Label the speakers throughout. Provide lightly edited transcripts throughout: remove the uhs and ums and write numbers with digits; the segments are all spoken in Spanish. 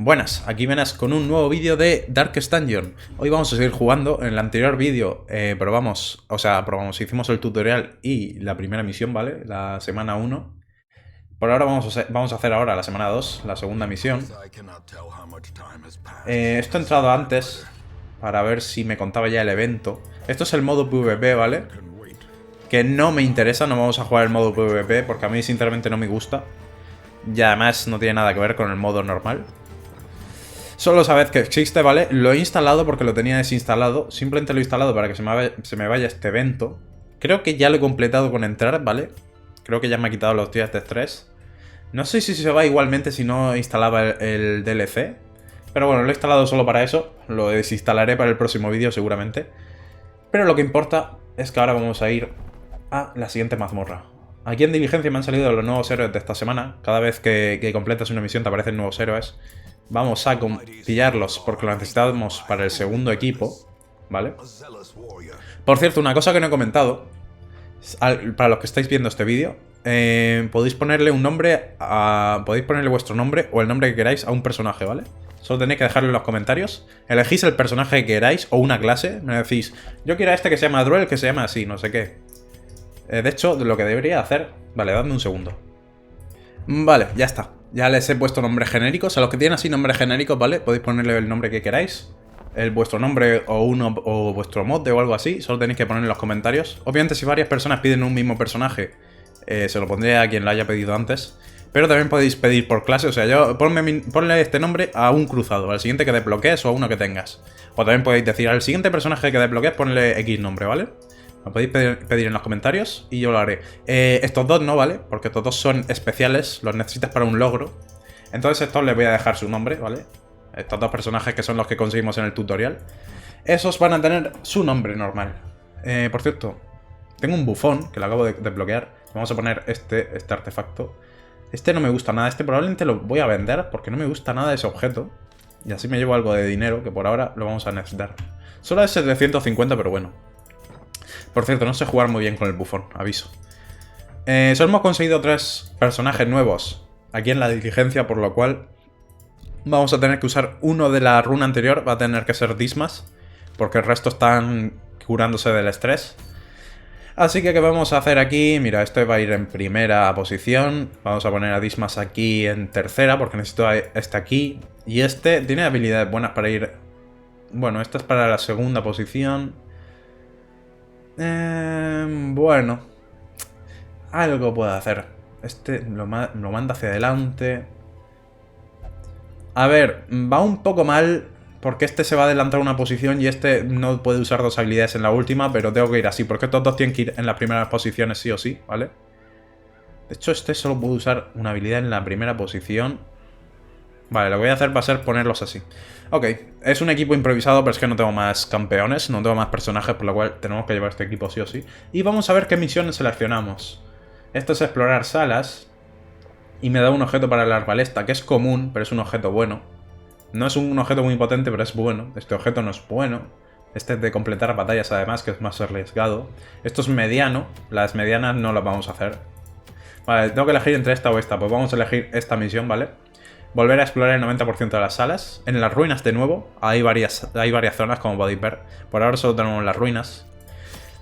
Speaker 1: Buenas, aquí Venas con un nuevo vídeo de Darkest Dungeon. Hoy vamos a seguir jugando. En el anterior vídeo probamos, hicimos el tutorial y la primera misión, ¿vale? La semana 1. Por ahora vamos a hacer ahora la semana 2, la segunda misión. Esto he entrado antes para ver si me contaba ya el evento. Esto es el modo PvP, ¿vale? Que no me interesa, no vamos a jugar el modo PvP porque a mí sinceramente no me gusta. Y además no tiene nada que ver con el modo normal. Solo sabed que existe, ¿vale? Lo he instalado porque lo tenía desinstalado. Simplemente lo he instalado para que se me vaya este evento. Creo que ya lo he completado con entrar, ¿vale? Creo que ya me ha quitado los días de estrés. No sé si se va igualmente si no instalaba el DLC. Pero bueno, lo he instalado solo para eso. Lo desinstalaré para el próximo vídeo seguramente. Pero lo que importa es que ahora vamos a ir a la siguiente mazmorra. Aquí en Diligencia me han salido los nuevos héroes de esta semana. Cada vez que completas una misión te aparecen nuevos héroes. Vamos a pillarlos porque lo necesitamos para el segundo equipo, ¿vale? Por cierto, una cosa que no he comentado, para los que estáis viendo este vídeo, podéis ponerle un nombre, podéis ponerle vuestro nombre o el nombre que queráis a un personaje, ¿vale? Solo tenéis que dejarlo en los comentarios. Elegís el personaje que queráis o una clase. Me decís, yo quiero a este que se llama Druel, que se llama así, no sé qué. De hecho, lo que debería hacer... Vale, dadme un segundo. Vale, ya está. Ya les he puesto nombres genéricos. A los que tienen así nombres genéricos, ¿vale? Podéis ponerle el nombre que queráis. Vuestro nombre o vuestro mote o algo así. Solo tenéis que poner en los comentarios. Obviamente, si varias personas piden un mismo personaje, se lo pondré a quien lo haya pedido antes. Pero también podéis pedir por clase. O sea, ponle este nombre a un cruzado, al siguiente que desbloquees o a uno que tengas. O también podéis decir al siguiente personaje que desbloquees, ponle X nombre, ¿vale? Lo podéis pedir en los comentarios y yo lo haré. Estos dos no, ¿vale? Porque estos dos son especiales, los necesitas para un logro. Entonces estos les voy a dejar su nombre, ¿vale? Estos dos personajes que son los que conseguimos en el tutorial. Esos van a tener su nombre normal. Por cierto, tengo un bufón que lo acabo de desbloquear. Vamos a poner este artefacto. Este no me gusta nada. Este probablemente lo voy a vender porque no me gusta nada ese objeto. Y así me llevo algo de dinero que por ahora lo vamos a necesitar. Solo es 750, pero bueno. Por cierto, no sé jugar muy bien con el bufón, aviso. Solo hemos conseguido 3 personajes nuevos aquí en la diligencia, por lo cual vamos a tener que usar uno de la runa anterior, va a tener que ser Dismas, porque el resto están curándose del estrés. Así que, ¿qué vamos a hacer aquí? Mira, este va a ir en primera posición, vamos a poner a Dismas aquí en tercera, porque necesito a este aquí. Y este tiene habilidades buenas para ir... Bueno, esta es para la segunda posición... bueno, algo puedo hacer. Este lo manda hacia adelante. A ver, va un poco mal porque este se va a adelantar una posición y este no puede usar 2 habilidades en la última, pero tengo que ir así, porque estos dos tienen que ir en las primeras posiciones sí o sí, ¿vale? De hecho, este solo puede usar una habilidad en la primera posición. Vale, lo que voy a hacer va a ser ponerlos así. Ok, es un equipo improvisado, pero es que no tengo más campeones, no tengo más personajes, por lo cual tenemos que llevar este equipo sí o sí. Y vamos a ver qué misiones seleccionamos. Esto es explorar salas. Y me da un objeto para la arbalesta, que es común, pero es un objeto bueno. No es un objeto muy potente, pero es bueno. Este objeto no es bueno. Este es de completar batallas además, que es más arriesgado. Esto es mediano, las medianas no las vamos a hacer. Vale, tengo que elegir entre esta o esta, pues vamos a elegir esta misión, ¿vale? Volver a explorar el 90% de las salas. En las ruinas de nuevo. Hay varias zonas, como podéis ver. Por ahora solo tenemos las ruinas.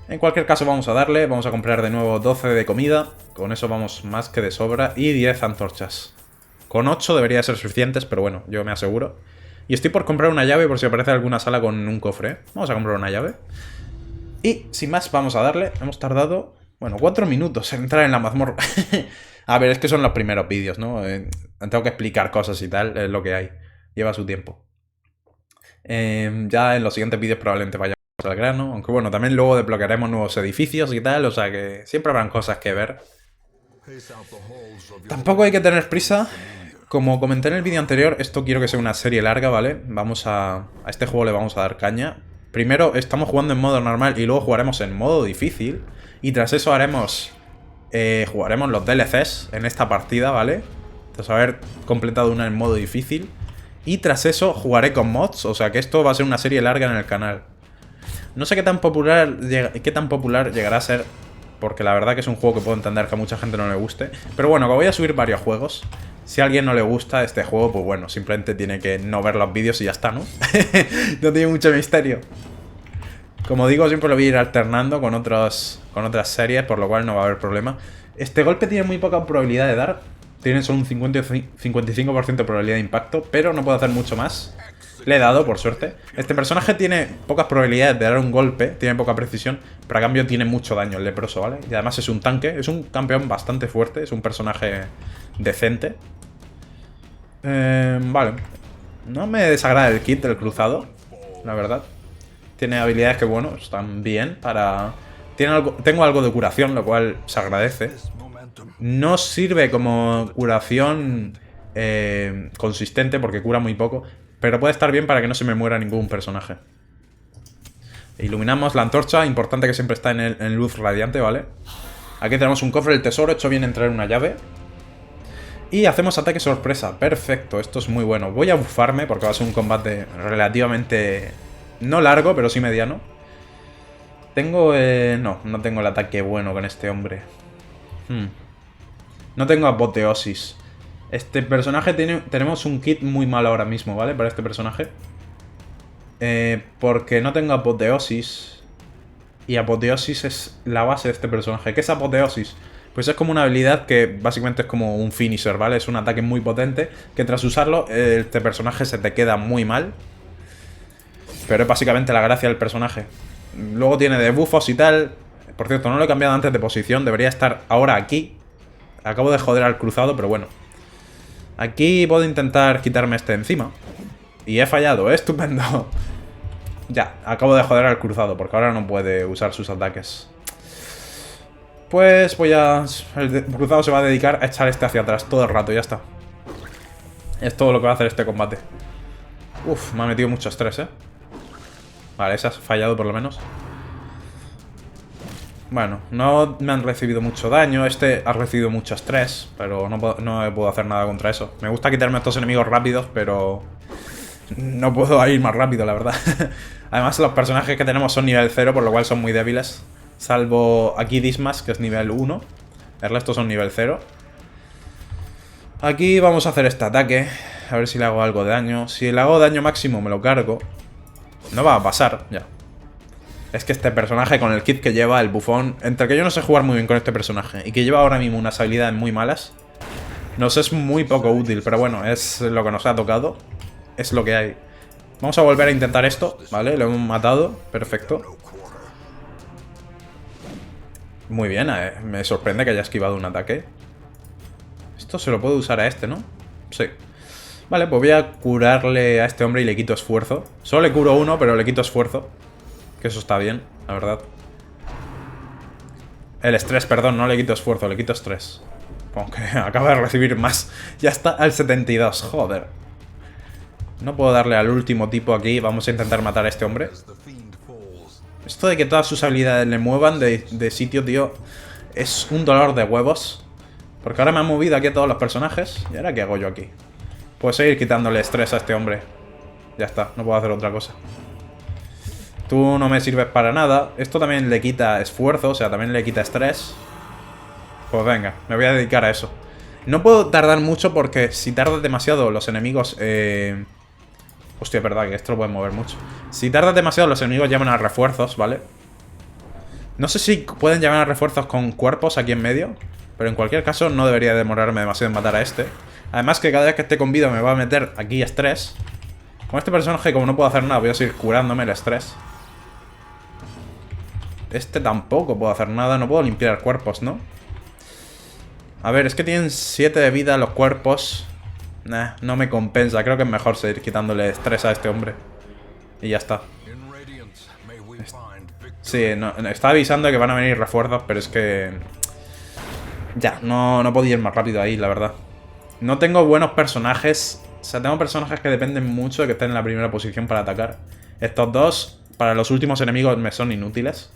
Speaker 1: En cualquier caso vamos a darle. Vamos a comprar de nuevo 12 de comida. Con eso vamos más que de sobra. Y 10 antorchas. Con 8 debería ser suficientes, pero bueno, yo me aseguro. Y estoy por comprar una llave por si aparece alguna sala con un cofre. Vamos a comprar una llave. Y sin más, vamos a darle. Hemos tardado, bueno, 4 minutos en entrar en la mazmorra. A ver, es que son los primeros vídeos, ¿no? Tengo que explicar cosas y tal, es lo que hay. Lleva su tiempo. Ya en los siguientes vídeos probablemente vayamos al grano. Aunque bueno, también luego desbloquearemos nuevos edificios y tal. O sea que siempre habrán cosas que ver. Tampoco hay que tener prisa. Como comenté en el vídeo anterior, esto quiero que sea una serie larga, ¿vale? A este juego le vamos a dar caña. Primero estamos jugando en modo normal y luego jugaremos en modo difícil. Y tras eso jugaremos los DLCs en esta partida, ¿vale? Tras haber completado una en modo difícil. Y tras eso jugaré con mods, o sea que esto va a ser una serie larga en el canal. No sé qué tan popular llegará a ser porque la verdad que es un juego que puedo entender que a mucha gente no le guste. Pero bueno, que voy a subir varios juegos. Si a alguien no le gusta este juego, pues bueno, simplemente tiene que no ver los vídeos y ya está, ¿no? No tiene mucho misterio. Como digo, siempre lo voy a ir alternando con otras series, por lo cual no va a haber problema. Este golpe tiene muy poca probabilidad de dar. Tiene solo un 55% de probabilidad de impacto, pero no puedo hacer mucho más. Le he dado, por suerte. Este personaje tiene pocas probabilidades de dar un golpe, tiene poca precisión, pero a cambio tiene mucho daño el leproso, ¿vale? Y además es un tanque, es un campeón bastante fuerte, es un personaje decente. Vale. No me desagrada el kit del cruzado, la verdad. Tiene habilidades que, bueno, están bien para... Tengo algo de curación, lo cual se agradece. No sirve como curación consistente porque cura muy poco, pero puede estar bien para que no se me muera ningún personaje. Iluminamos la antorcha, importante que siempre está en luz radiante, ¿vale? Aquí tenemos un cofre del tesoro, hecho bien entrar una llave. Y hacemos ataque sorpresa, perfecto, esto es muy bueno. Voy a bufarme porque va a ser un combate relativamente... no largo, pero sí mediano. Tengo... no tengo el ataque bueno con este hombre. No tengo apoteosis. Este personaje tenemos un kit muy malo ahora mismo, ¿vale? Para este personaje. Porque no tengo apoteosis. Y apoteosis es la base de este personaje. ¿Qué es apoteosis? Pues es como una habilidad que básicamente es como un finisher, ¿vale? Es un ataque muy potente que tras usarlo este personaje se te queda muy mal. Pero es básicamente la gracia del personaje. Luego tiene debuffos y tal. Por cierto, no lo he cambiado antes de posición. Debería estar ahora aquí. Acabo de joder al cruzado, pero bueno. Aquí puedo intentar quitarme este encima. Y he fallado, estupendo. Ya, acabo de joder al cruzado, porque ahora no puede usar sus ataques. Pues voy a... el cruzado se va a dedicar a echar este hacia atrás todo el rato, ya está. Es todo lo que va a hacer este combate. Uf, me ha metido mucho estrés, ¿eh? Vale, ese ha fallado por lo menos. Bueno, no me han recibido mucho daño. Este ha recibido mucho estrés, pero no puedo hacer nada contra eso. Me gusta quitarme a estos enemigos rápidos, pero... no puedo ir más rápido, la verdad. Además, los personajes que tenemos son nivel 0, por lo cual son muy débiles. Salvo aquí Dismas, que es nivel 1. El resto son nivel 0. Aquí vamos a hacer este ataque. A ver si le hago algo de daño. Si le hago daño máximo me lo cargo. No va a pasar, ya. Es que este personaje con el kit que lleva, el bufón... entre que yo no sé jugar muy bien con este personaje y que lleva ahora mismo unas habilidades muy malas, nos es muy poco útil, pero bueno, es lo que nos ha tocado. Es lo que hay. Vamos a volver a intentar esto, ¿vale? Lo hemos matado, perfecto. Muy bien, me sorprende que haya esquivado un ataque. Esto se lo puedo usar a este, ¿no? Sí. Vale, pues voy a curarle a este hombre y le quito esfuerzo. Solo le curo uno, pero le quito esfuerzo. Que eso está bien, la verdad. El estrés, perdón, no le quito esfuerzo, le quito estrés. Aunque acaba de recibir más. Ya está al 72, joder. No puedo darle al último tipo aquí. Vamos a intentar matar a este hombre. Esto de que todas sus habilidades le muevan de sitio, tío, es un dolor de huevos. Porque ahora me han movido aquí a todos los personajes. ¿Y ahora qué hago yo aquí? Puedo seguir quitándole estrés a este hombre. Ya está, no puedo hacer otra cosa. Tú no me sirves para nada. Esto también le quita esfuerzo, o sea, también le quita estrés. Pues venga, me voy a dedicar a eso. No puedo tardar mucho porque si tardas demasiado los enemigos... Hostia, es verdad que esto lo pueden mover mucho. Si tardas demasiado los enemigos llaman a refuerzos, ¿vale? No sé si pueden llamar a refuerzos con cuerpos aquí en medio, pero en cualquier caso no debería demorarme demasiado en matar a este. Además que cada vez que esté con vida me va a meter aquí estrés. Con este personaje, como no puedo hacer nada, voy a seguir curándome el estrés. Este tampoco puedo hacer nada, no puedo limpiar cuerpos, ¿no? A ver, es que tienen 7 de vida los cuerpos. Nah, no me compensa, creo que es mejor seguir quitándole estrés a este hombre. Y ya está. Sí, no, está avisando de que van a venir refuerzos, pero es que... ya, no podía ir más rápido ahí, la verdad. No tengo buenos personajes. O sea, tengo personajes que dependen mucho de que estén en la primera posición para atacar. Estos dos, para los últimos enemigos, me son inútiles.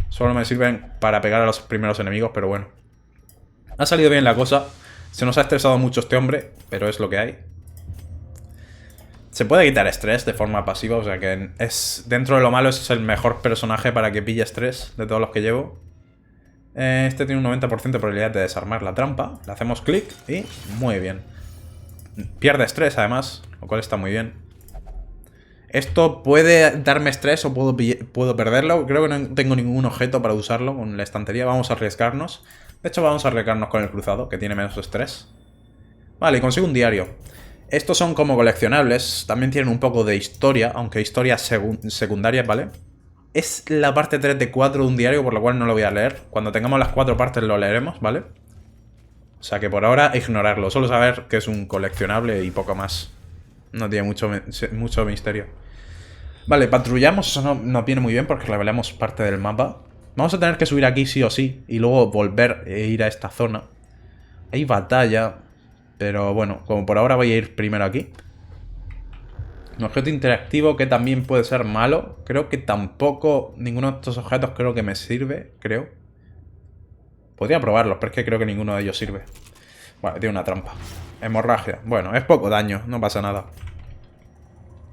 Speaker 1: Solo me sirven para pegar a los primeros enemigos, pero bueno. Ha salido bien la cosa. Se nos ha estresado mucho este hombre, pero es lo que hay. Se puede quitar estrés de forma pasiva, o sea que es dentro de lo malo es el mejor personaje para que pille estrés de todos los que llevo. Este tiene un 90% de probabilidad de desarmar la trampa. Le hacemos clic y muy bien. Pierde estrés además, lo cual está muy bien. Esto puede darme estrés o puedo perderlo. Creo que no tengo ningún objeto para usarlo con la estantería. Vamos a arriesgarnos. De hecho, vamos a arriesgarnos con el cruzado, que tiene menos estrés. Vale, y consigo un diario. Estos son como coleccionables. También tienen un poco de historia, aunque historia secundaria, ¿vale? Es la parte 3 de 4 de un diario, por lo cual no lo voy a leer. Cuando tengamos las 4 partes lo leeremos, ¿vale? O sea que por ahora ignorarlo. Solo saber que es un coleccionable y poco más. No tiene mucho misterio. Vale, patrullamos. Eso no nos viene muy bien porque revelamos parte del mapa. Vamos a tener que subir aquí sí o sí. Y luego volver e ir a esta zona. Hay batalla. Pero bueno, como por ahora voy a ir primero aquí. Un objeto interactivo que también puede ser malo. Creo que tampoco ninguno de estos objetos creo que me sirve. Creo. Podría probarlos, pero es que creo que ninguno de ellos sirve. Vale, tiene una trampa. Hemorragia. Bueno, es poco daño, no pasa nada.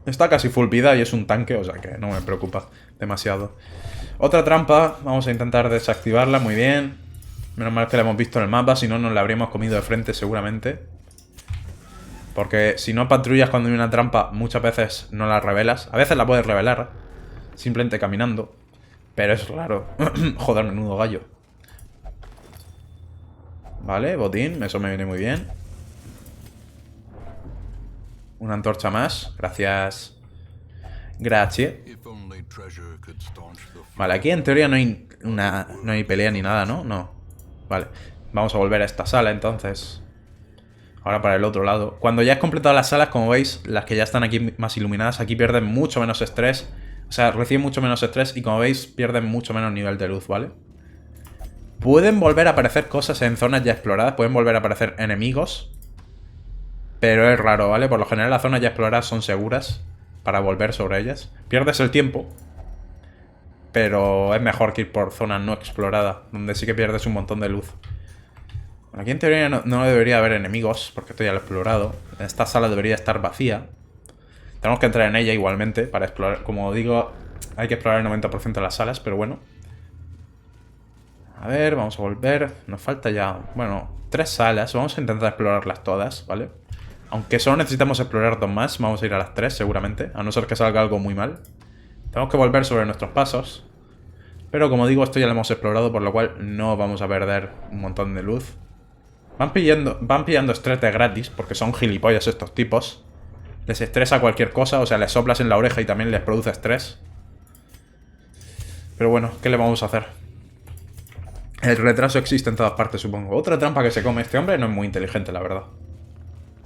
Speaker 1: Está casi full vida y es un tanque, o sea que no me preocupa demasiado. Otra trampa, vamos a intentar desactivarla, muy bien. Menos mal que la hemos visto en el mapa, si no nos la habríamos comido de frente seguramente. Porque si no patrullas cuando hay una trampa, muchas veces no la revelas. A veces la puedes revelar, simplemente caminando. Pero es raro. Joder, menudo gallo. Vale, botín, eso me viene muy bien. Una antorcha más, gracias. Gracias. Vale, aquí en teoría no hay pelea ni nada, ¿no? No. Vale, vamos a volver a esta sala entonces. Ahora para el otro lado. Cuando ya has completado las salas, como veis, las que ya están aquí más iluminadas, aquí pierden mucho menos estrés. O sea, reciben mucho menos estrés y como veis, pierden mucho menos nivel de luz, ¿vale? Pueden volver a aparecer cosas en zonas ya exploradas, pueden volver a aparecer enemigos. Pero es raro, ¿vale? Por lo general las zonas ya exploradas son seguras para volver sobre ellas. Pierdes el tiempo, pero es mejor que ir por zonas no exploradas, donde sí que pierdes un montón de luz. Aquí en teoría no debería haber enemigos, porque esto ya lo he explorado. Esta sala debería estar vacía. Tenemos que entrar en ella igualmente para explorar. Como digo, hay que explorar el 90% de las salas, pero bueno. A ver, vamos a volver. Nos falta ya, bueno, 3 salas. Vamos a intentar explorarlas todas, ¿vale? Aunque solo necesitamos explorar 2 más. Vamos a ir a las 3 seguramente, a no ser que salga algo muy mal. Tenemos que volver sobre nuestros pasos. Pero como digo, esto ya lo hemos explorado, por lo cual no vamos a perder un montón de luz. Van pillando estrés de gratis, porque son gilipollas estos tipos. Les estresa cualquier cosa, o sea, les soplas en la oreja y también les produce estrés. Pero bueno, ¿qué le vamos a hacer? El retraso existe en todas partes, supongo. Otra trampa que se come este hombre no es muy inteligente, la verdad.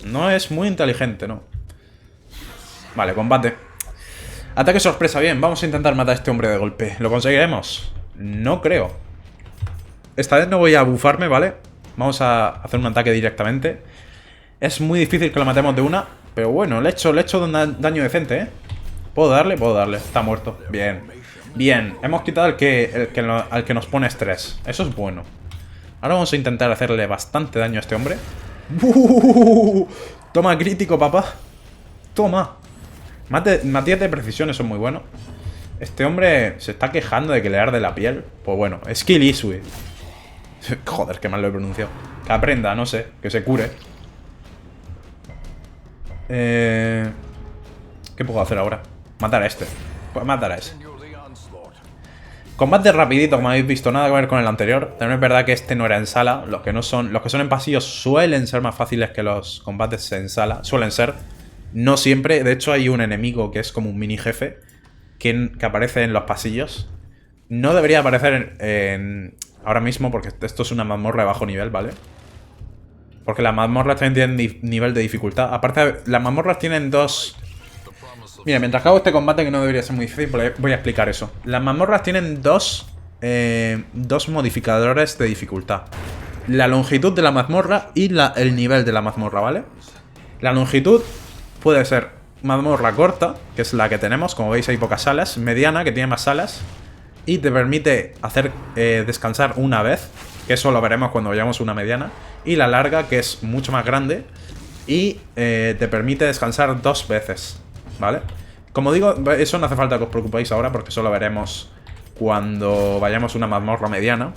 Speaker 1: No es muy inteligente, ¿no? Vale, combate. Ataque sorpresa, bien. Vamos a intentar matar a este hombre de golpe. ¿Lo conseguiremos? No creo. Esta vez no voy a bufarme, ¿vale? Vamos a hacer un ataque directamente. Es muy difícil que lo matemos de una, pero bueno, le he hecho un daño decente, ¿eh? ¿Puedo darle? Puedo darle. Está muerto. Bien. Bien. Hemos quitado al que nos pone estrés. Eso es bueno. Ahora vamos a intentar hacerle bastante daño a este hombre. Toma crítico, papá. Toma. Matías de precisión, eso es muy bueno. Este hombre se está quejando de que le arde la piel. Pues bueno, skill issue. Joder, qué mal lo he pronunciado. Que aprenda, no sé, que se cure. ¿Qué puedo hacer ahora? Matar a este. Pues matar a ese. Combate rapidito, como habéis visto, nada que ver con el anterior. También es verdad que este no era en sala. Los que son en pasillos suelen ser más fáciles que los combates en sala. Suelen ser. No siempre. De hecho, hay un enemigo que es como un mini jefe que aparece en los pasillos. No debería aparecer ahora mismo, porque esto es una mazmorra de bajo nivel, ¿vale? Porque las mazmorras también tienen nivel de dificultad. Aparte, las mazmorras tienen dos... Mira, mientras hago este combate, que no debería ser muy difícil, voy a explicar eso. Las mazmorras tienen dos modificadores de dificultad. La longitud de la mazmorra y el nivel de la mazmorra, ¿vale? La longitud puede ser mazmorra corta, que es la que tenemos. Como veis, hay pocas salas. Mediana, que tiene más salas. Y te permite hacer descansar una vez, que eso lo veremos cuando vayamos a una mediana. Y la larga, que es mucho más grande y te permite descansar 2 veces, ¿vale? Como digo, eso no hace falta que os preocupéis ahora, porque eso lo veremos cuando vayamos a una mazmorra mediana.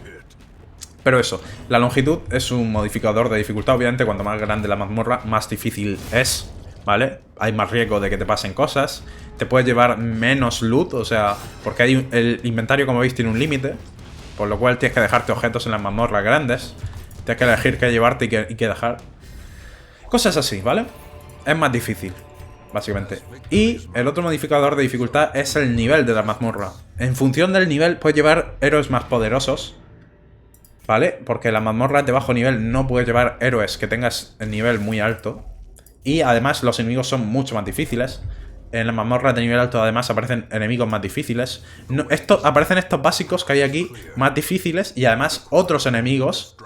Speaker 1: Pero eso, la longitud es un modificador de dificultad. Obviamente, cuanto más grande la mazmorra, más difícil es, ¿vale? Hay más riesgo de que te pasen cosas. Te puedes llevar menos loot, o sea, porque el inventario, como veis, tiene un límite. Por lo cual tienes que dejarte objetos en las mazmorras grandes. Tienes que elegir qué llevarte y qué dejar. Cosas así, ¿vale? Es más difícil, básicamente. Y el otro modificador de dificultad es el nivel de la mazmorra. En función del nivel puedes llevar héroes más poderosos, ¿vale? Porque la mazmorra de bajo nivel no puedes llevar héroes que tengas el nivel muy alto. Y además los enemigos son mucho más difíciles. En la mazmorra de nivel alto además aparecen enemigos más difíciles. Aparecen estos básicos que hay aquí más difíciles y además otros enemigos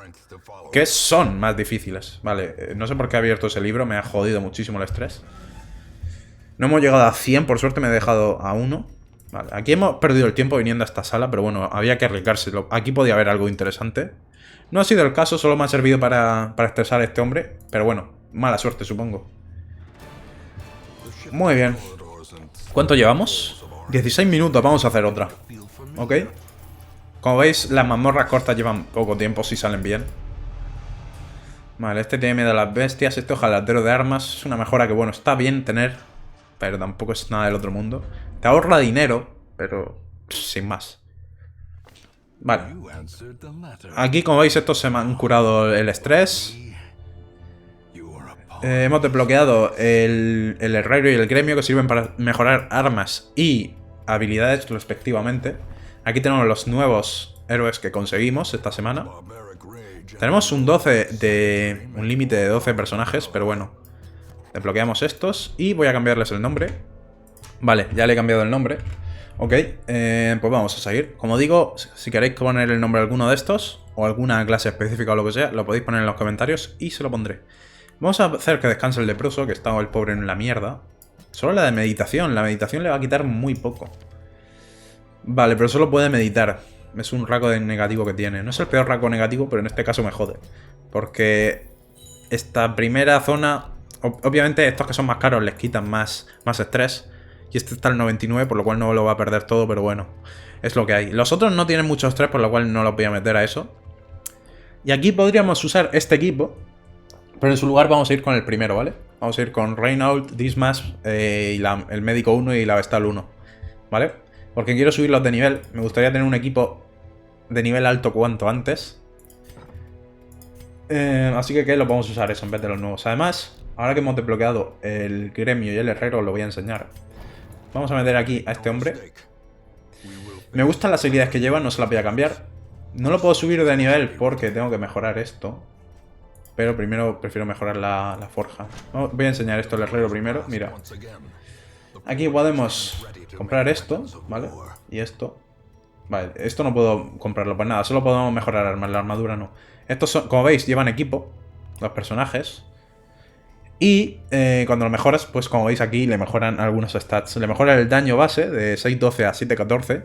Speaker 1: que son más difíciles. Vale, no sé por qué he abierto ese libro, me ha jodido muchísimo el estrés. No hemos llegado a 100, por suerte me he dejado a 1. Vale, aquí hemos perdido el tiempo viniendo a esta sala, pero bueno, había que arriesgárselo. Aquí podía haber algo interesante. No ha sido el caso, solo me ha servido para estresar a este hombre. Pero bueno, mala suerte supongo. Muy bien. ¿Cuánto llevamos? 16 minutos, vamos a hacer otra. ¿Ok? Como veis, las mazmorras cortas llevan poco tiempo si salen bien. Vale, este tiene miedo a las bestias. Este hojalatero de armas es una mejora que, bueno, está bien tener, pero tampoco es nada del otro mundo. Te ahorra dinero, pero sin más. Vale. Aquí, como veis, estos se me han curado el estrés. Hemos desbloqueado el herrero y el gremio, que sirven para mejorar armas y habilidades respectivamente. Aquí tenemos los nuevos héroes que conseguimos esta semana. Tenemos un límite de 12 personajes, pero bueno. Desbloqueamos estos y voy a cambiarles el nombre. Vale, ya le he cambiado el nombre. Ok, pues vamos a seguir. Como digo, si queréis poner el nombre de alguno de estos, o alguna clase específica o lo que sea, lo podéis poner en los comentarios y se lo pondré. Vamos a hacer que descanse el leproso, que está el pobre en la mierda. Solo la meditación le va a quitar muy poco. Vale, pero solo puede meditar. Es un raco de negativo que tiene. No es el peor raco negativo, pero en este caso me jode. Porque esta primera zona... Obviamente estos que son más caros les quitan más estrés. Y este está al 99, por lo cual no lo va a perder todo, pero bueno. Es lo que hay. Los otros no tienen mucho estrés, por lo cual no los voy a meter a eso. Y aquí podríamos usar este equipo. Pero en su lugar vamos a ir con el primero, ¿vale? Vamos a ir con Reynauld, Dismas, el médico 1 y la Vestal 1, ¿vale? Porque quiero subirlos de nivel. Me gustaría tener un equipo de nivel alto cuanto antes. Así que lo vamos a usar eso en vez de los nuevos. Además, ahora que hemos desbloqueado el gremio y el herrero, os lo voy a enseñar. Vamos a meter aquí a este hombre. Me gustan las habilidades que lleva, no se las voy a cambiar. No lo puedo subir de nivel porque tengo que mejorar esto. Pero primero prefiero mejorar la forja. Voy a enseñar esto al herrero primero. Mira. Aquí podemos comprar esto, ¿vale? Y esto. Vale, esto no puedo comprarlo para nada. Solo podemos mejorar armas. La armadura no. Estos son, como veis, llevan equipo. Los personajes. Y cuando lo mejoras, pues como veis aquí, le mejoran algunos stats. Le mejora el daño base de 6.12 a 7.14.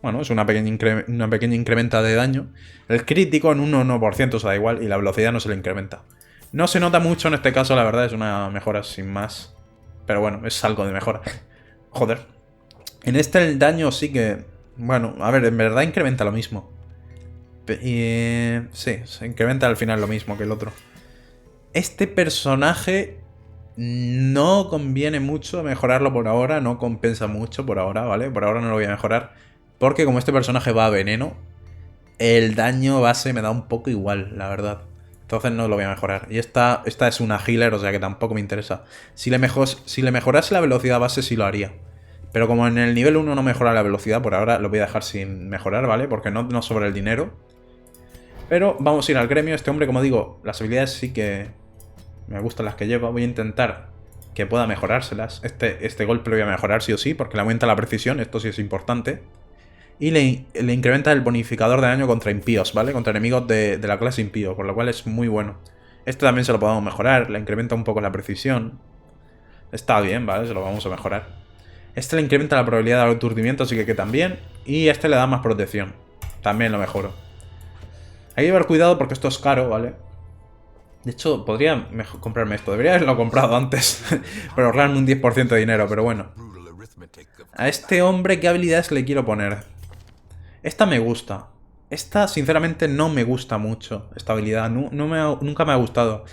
Speaker 1: Bueno, es una pequeña incrementa de daño. El crítico en un 1%, o sea, da igual. Y la velocidad no se le incrementa. No se nota mucho en este caso, la verdad. Es una mejora sin más. Pero bueno, es algo de mejora. Joder. En este el daño sí que... Bueno, a ver, en verdad incrementa lo mismo. Sí, se incrementa al final lo mismo que el otro. Este personaje no conviene mucho mejorarlo por ahora. No compensa mucho por ahora, ¿vale? Por ahora no lo voy a mejorar. Porque como este personaje va a veneno, el daño base me da un poco igual, la verdad. Entonces no lo voy a mejorar. Y esta es una healer, o sea que tampoco me interesa. Si le mejorase la velocidad base sí lo haría. Pero como en el nivel 1 no mejora la velocidad, por ahora lo voy a dejar sin mejorar, ¿vale? Porque no sobra el dinero. Pero vamos a ir al gremio. Este hombre, como digo, las habilidades sí que me gustan las que lleva. Voy a intentar que pueda mejorárselas. Este golpe lo voy a mejorar sí o sí, porque le aumenta la precisión. Esto sí es importante. Y le incrementa el bonificador de daño contra impíos, ¿vale? Contra enemigos de la clase impío, por lo cual es muy bueno. Este también se lo podemos mejorar, le incrementa un poco la precisión. Está bien, ¿vale? Se lo vamos a mejorar. Este le incrementa la probabilidad de aturdimiento, así que también. Y este le da más protección. También lo mejoro. Hay que llevar cuidado porque esto es caro, ¿vale? De hecho, podría comprarme esto. Debería haberlo comprado antes. Pero ahorrarme un 10% de dinero, pero bueno. A este hombre, ¿qué habilidades le quiero poner? Esta me gusta. Esta, sinceramente, no me gusta mucho. Esta habilidad. Nunca me ha gustado.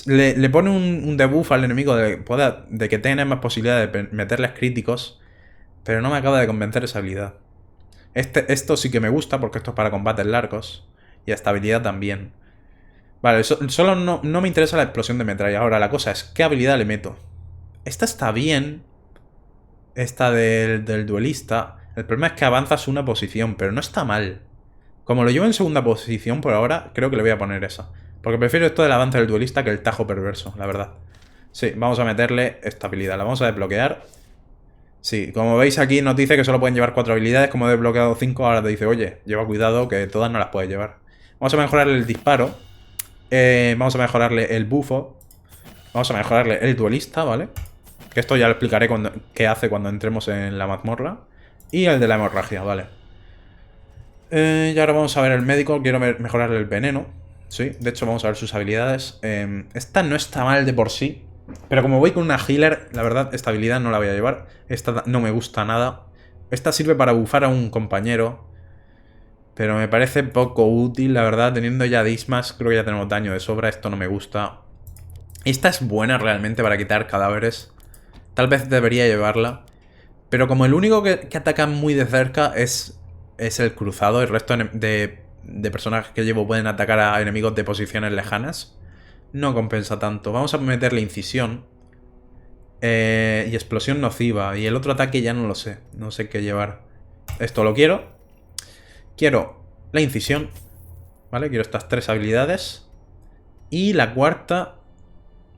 Speaker 1: Le pone un debuff al enemigo de que tenga más posibilidad de meterles críticos. Pero no me acaba de convencer esa habilidad. Esto sí que me gusta porque esto es para combates largos. Y esta habilidad también. Vale, solo no me interesa la explosión de metralla. Ahora, la cosa es, ¿qué habilidad le meto? Esta está bien. Esta del duelista. El problema es que avanzas una posición, pero no está mal. Como lo llevo en segunda posición por ahora, creo que le voy a poner esa. Porque prefiero esto del avance del duelista que el tajo perverso, la verdad. Sí, vamos a meterle esta habilidad. La vamos a desbloquear. Sí, como veis aquí nos dice que solo pueden llevar 4 habilidades. Como he desbloqueado 5, ahora te dice, oye, lleva cuidado que todas no las puedes llevar. Vamos a mejorarle el disparo. Vamos a mejorarle el bufo. Vamos a mejorarle el duelista, ¿vale? Que esto ya lo explicaré qué hace cuando entremos en la mazmorra. Y el de la hemorragia, vale. Y ahora vamos a ver el médico. Quiero mejorarle el veneno. Sí, de hecho vamos a ver sus habilidades. Esta no está mal de por sí. Pero como voy con una healer, la verdad, esta habilidad no la voy a llevar. Esta no me gusta nada. Esta sirve para bufar a un compañero. Pero me parece poco útil, la verdad. Teniendo ya Dismas, creo que ya tenemos daño de sobra. Esto no me gusta. Esta es buena realmente para quitar cadáveres. Tal vez debería llevarla. Pero como el único que ataca muy de cerca es el cruzado, el resto de personajes que llevo pueden atacar a enemigos de posiciones lejanas, no compensa tanto. Vamos a meterle incisión. Y explosión nociva. Y el otro ataque ya no lo sé. No sé qué llevar. Esto lo quiero. Quiero la incisión. ¿Vale? Quiero estas 3 habilidades. Y la cuarta...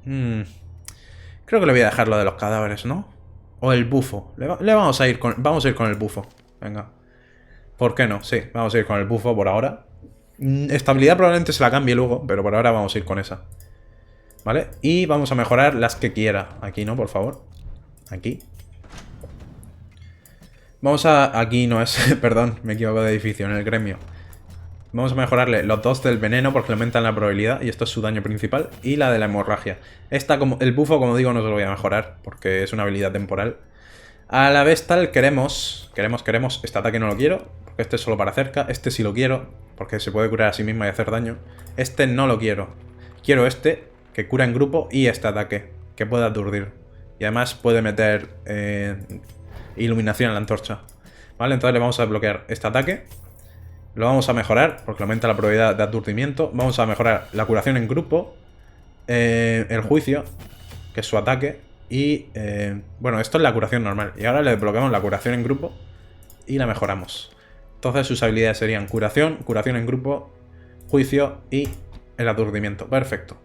Speaker 1: creo que le voy a dejar lo de los cadáveres, ¿no? O el bufo. Vamos a ir con el bufo. Venga. ¿Por qué no? Sí, vamos a ir con el bufo por ahora. Estabilidad probablemente se la cambie luego, pero por ahora vamos a ir con esa. ¿Vale? Y vamos a mejorar las que quiera. Aquí, ¿no? Por favor. Aquí. Vamos a... Aquí no es... Perdón, me equivoco de edificio, en el gremio. Vamos a mejorarle los 2 del veneno porque le aumentan la probabilidad. Y esto es su daño principal. Y la de la hemorragia. El bufo, como digo, no se lo voy a mejorar porque es una habilidad temporal. A la vez tal, queremos... Este ataque no lo quiero porque este es solo para cerca. Este sí lo quiero porque se puede curar a sí misma y hacer daño. Este no lo quiero. Quiero este, que cura en grupo, y este ataque, que puede aturdir. Y además puede meter iluminación en la antorcha. Vale, entonces le vamos a desbloquear este ataque. Lo vamos a mejorar porque aumenta la probabilidad de aturdimiento. Vamos a mejorar la curación en grupo. El juicio, que es su ataque. Y, bueno, esto es la curación normal. Y ahora le desbloqueamos la curación en grupo y la mejoramos. Entonces sus habilidades serían curación, curación en grupo, juicio y el aturdimiento. Perfecto.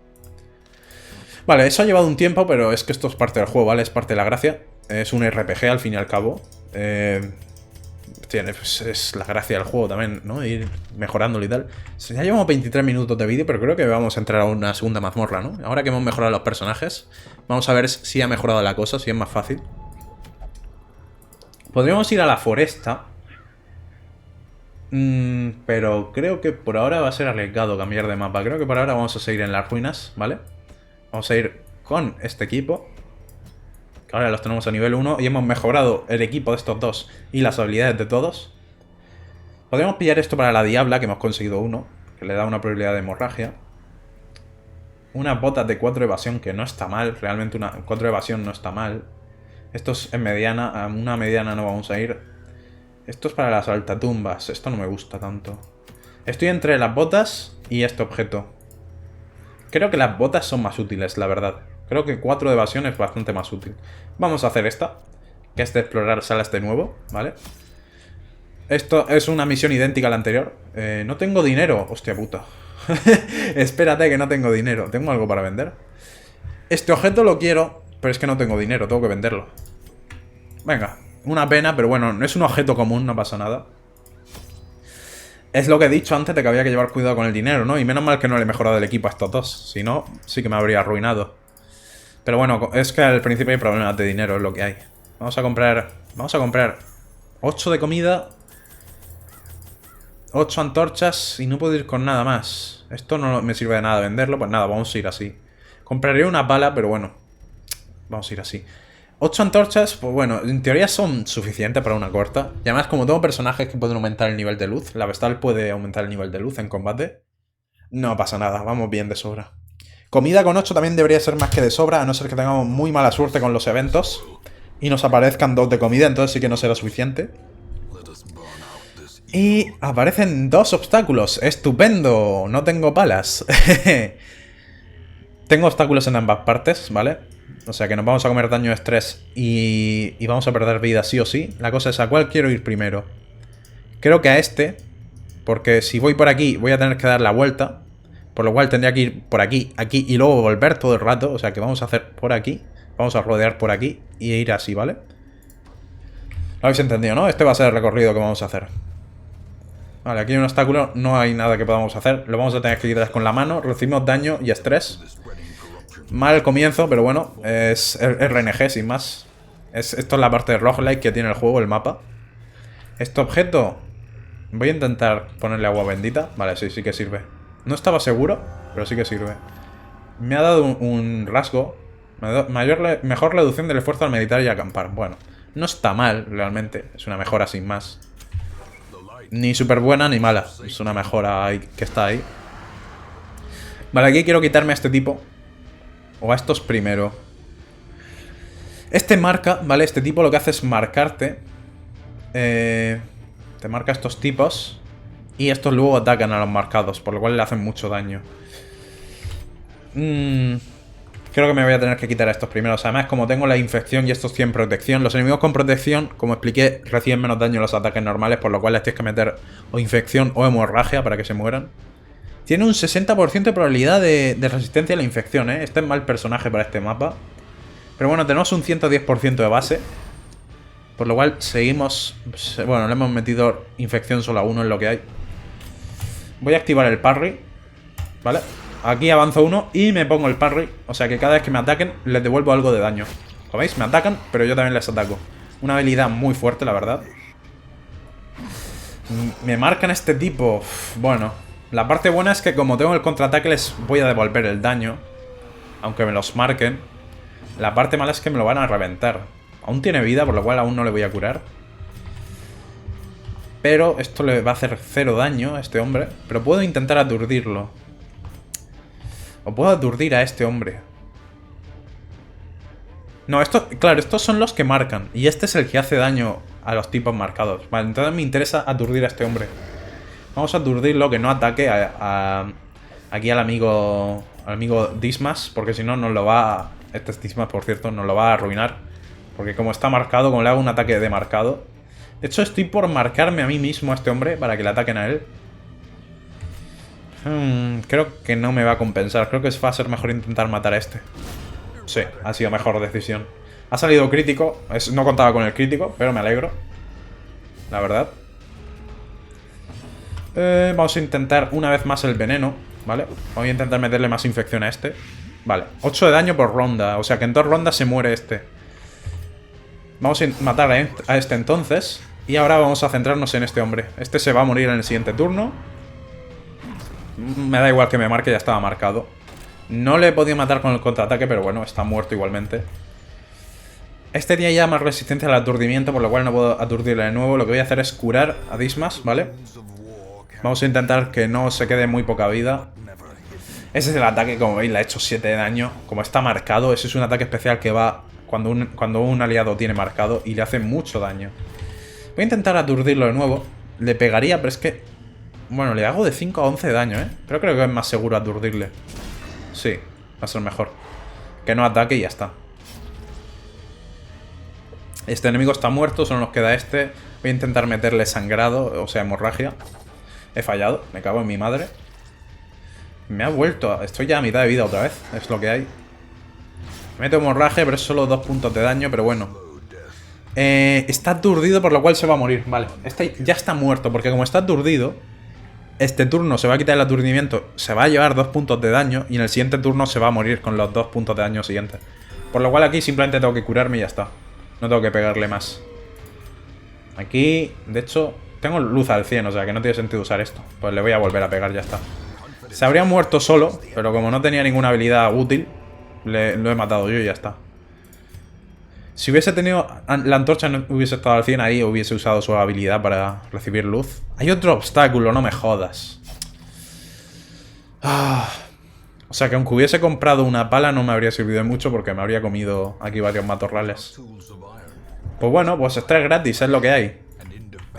Speaker 1: Vale, eso ha llevado un tiempo, pero es que esto es parte del juego, ¿vale? Es parte de la gracia. Es un RPG al fin y al cabo. Pues es la gracia del juego también, ¿no? Ir mejorándolo y tal. Ya llevamos 23 minutos de vídeo, pero creo que vamos a entrar a una segunda mazmorra, ¿no? Ahora que hemos mejorado los personajes, vamos a ver si ha mejorado la cosa, si es más fácil. Podríamos ir a la foresta. Pero creo que por ahora va a ser arriesgado cambiar de mapa. Creo que por ahora vamos a seguir en las ruinas, ¿vale? Vamos a ir con este equipo. Que ahora los tenemos a nivel 1 y hemos mejorado el equipo de estos dos y las habilidades de todos. Podríamos pillar esto para la diabla, que hemos conseguido uno, que le da una probabilidad de hemorragia. Unas botas de 4 evasión, que no está mal. Realmente 4 evasión no está mal. Esto es en mediana. A una mediana no vamos a ir. Esto es para las altatumbas. Esto no me gusta tanto. Estoy entre las botas y este objeto. Creo que las botas son más útiles, la verdad. Creo que 4 de evasión es bastante más útil. Vamos a hacer esta, que es de explorar salas de nuevo, ¿vale? Esto es una misión idéntica a la anterior. No tengo dinero. Hostia puta. Espérate que no tengo dinero. ¿Tengo algo para vender? Este objeto lo quiero, pero es que no tengo dinero. Tengo que venderlo. Venga, una pena, pero bueno, no es un objeto común, no pasa nada. Es lo que he dicho antes de que había que llevar cuidado con el dinero, ¿no? Y menos mal que no le he mejorado el equipo a estos dos. Si no, sí que me habría arruinado. Pero bueno, es que al principio hay problemas de dinero, es lo que hay. Vamos a comprar 8 de comida, 8 antorchas y no puedo ir con nada más. Esto no me sirve de nada venderlo, pues nada, vamos a ir así. Compraré una pala, pero bueno, vamos a ir así. 8 antorchas, pues bueno, en teoría son suficientes para una corta. Y además, como tengo personajes que pueden aumentar el nivel de luz, la Vestal puede aumentar el nivel de luz en combate. No pasa nada, vamos bien de sobra. Comida con 8 también debería ser más que de sobra, a no ser que tengamos muy mala suerte con los eventos y nos aparezcan 2 de comida, entonces sí que no será suficiente. Y aparecen 2 obstáculos. ¡Estupendo! No tengo palas. Tengo obstáculos en ambas partes, ¿vale? O sea que nos vamos a comer daño de estrés y vamos a perder vida sí o sí. La cosa es a cuál quiero ir primero. Creo que a este, porque si voy por aquí voy a tener que dar la vuelta. Por lo cual tendría que ir por aquí, aquí y luego volver todo el rato. O sea que vamos a hacer por aquí. Vamos a rodear por aquí y ir así, ¿vale? Lo habéis entendido, ¿no? Este va a ser el recorrido que vamos a hacer. Vale, aquí hay un obstáculo, no hay nada que podamos hacer. Lo vamos a tener que quitar con la mano. Recibimos daño y estrés. Mal comienzo, pero bueno, es RNG sin más. Esto es la parte de roguelike que tiene el juego, el mapa. Este objeto, voy a intentar ponerle agua bendita. Vale, sí que sirve. No estaba seguro, pero sí que sirve. Me ha dado un rasgo. Mejor reducción del esfuerzo al meditar y acampar. Bueno, no está mal, realmente. Es una mejora sin más. Ni súper buena ni mala. Es una mejora ahí, que está ahí. Vale, aquí quiero quitarme a este tipo. O a estos primero. Este marca, ¿vale? Este tipo lo que hace es marcarte. Te marca estos tipos. Y estos luego atacan a los marcados, por lo cual le hacen mucho daño. Creo que me voy a tener que quitar a estos primeros. Además, como tengo la infección y estos tienen protección, los enemigos con protección, como expliqué, reciben menos daño en los ataques normales, por lo cual les tienes que meter o infección o hemorragia para que se mueran. Tiene un 60% de probabilidad de resistencia a la infección, ¿eh? Este es mal personaje para este mapa. Pero bueno, tenemos un 110% de base. Por lo cual seguimos... Bueno, le hemos metido infección solo a uno, en lo que hay. Voy a activar el parry. ¿Vale? Aquí avanzo uno y me pongo el parry. O sea que cada vez que me ataquen les devuelvo algo de daño. ¿Lo veis? Me atacan, pero yo también les ataco. Una habilidad muy fuerte, la verdad. Me marcan este tipo. Bueno, la parte buena es que como tengo el contraataque les voy a devolver el daño. Aunque me los marquen. La parte mala es que me lo van a reventar. Aún tiene vida, por lo cual aún no le voy a curar. Pero esto le va a hacer 0 daño a este hombre. Pero puedo intentar aturdirlo. O puedo aturdir a este hombre. No, claro, estos son los que marcan. Y este es el que hace daño a los tipos marcados. Vale, entonces me interesa aturdir a este hombre. Vamos a aturdirlo, que no ataque aquí al amigo Dismas. Porque si no nos lo va... Este es Dismas, por cierto, nos lo va a arruinar. Porque como está marcado, como le hago un ataque de marcado... De hecho, estoy por marcarme a mí mismo a este hombre para que le ataquen a él. Creo que no me va a compensar. Creo que va a ser mejor intentar matar a este. Sí, ha sido mejor decisión. Ha salido crítico. No contaba con el crítico, pero me alegro. La verdad. Vamos a intentar una vez más el veneno, ¿vale? Voy a intentar meterle más infección a este. Vale, 8 de daño por ronda. O sea que en 2 rondas se muere este. Vamos a matar a este entonces. Y ahora vamos a centrarnos en este hombre. Este se va a morir en el siguiente turno. Me da igual que me marque, ya estaba marcado. No le he podido matar con el contraataque, pero bueno, está muerto igualmente. Este tiene ya más resistencia al aturdimiento, por lo cual no puedo aturdirle de nuevo. Lo que voy a hacer es curar a Dismas, ¿vale? Vamos a intentar que no se quede muy poca vida. Ese es el ataque, como veis, le ha hecho 7 de daño. Como está marcado, ese es un ataque especial que va cuando un aliado tiene marcado y le hace mucho daño. Voy a intentar aturdirlo de nuevo. Le pegaría, pero es que... Bueno, le hago de 5 a 11 de daño, ¿eh? Pero creo que es más seguro aturdirle. Sí, va a ser mejor. Que no ataque y ya está. Este enemigo está muerto, solo nos queda este. Voy a intentar meterle sangrado, o sea, hemorragia. He fallado, me cago en mi madre. Me ha vuelto, estoy ya a mitad de vida otra vez, es lo que hay. Meto hemorragia, pero es solo 2 puntos de daño, pero bueno. Está aturdido, por lo cual se va a morir. Vale, este ya está muerto, porque como está aturdido, este turno se va a quitar el aturdimiento, se va a llevar 2 puntos de daño, y en el siguiente turno se va a morir con los 2 puntos de daño siguientes. Por lo cual aquí simplemente tengo que curarme y ya está. No tengo que pegarle más. Aquí, de hecho, tengo luz al 100, o sea que no tiene sentido usar esto. Pues le voy a volver a pegar, ya está. Se habría muerto solo, pero como no tenía ninguna habilidad útil, lo he matado yo y ya está. Si hubiese tenido... La antorcha no hubiese estado al 100 ahí, hubiese usado su habilidad para recibir luz. Hay otro obstáculo, no me jodas. O sea que aunque hubiese comprado una pala no me habría servido de mucho porque me habría comido aquí varios matorrales. Pues bueno, pues estrés gratis, es lo que hay.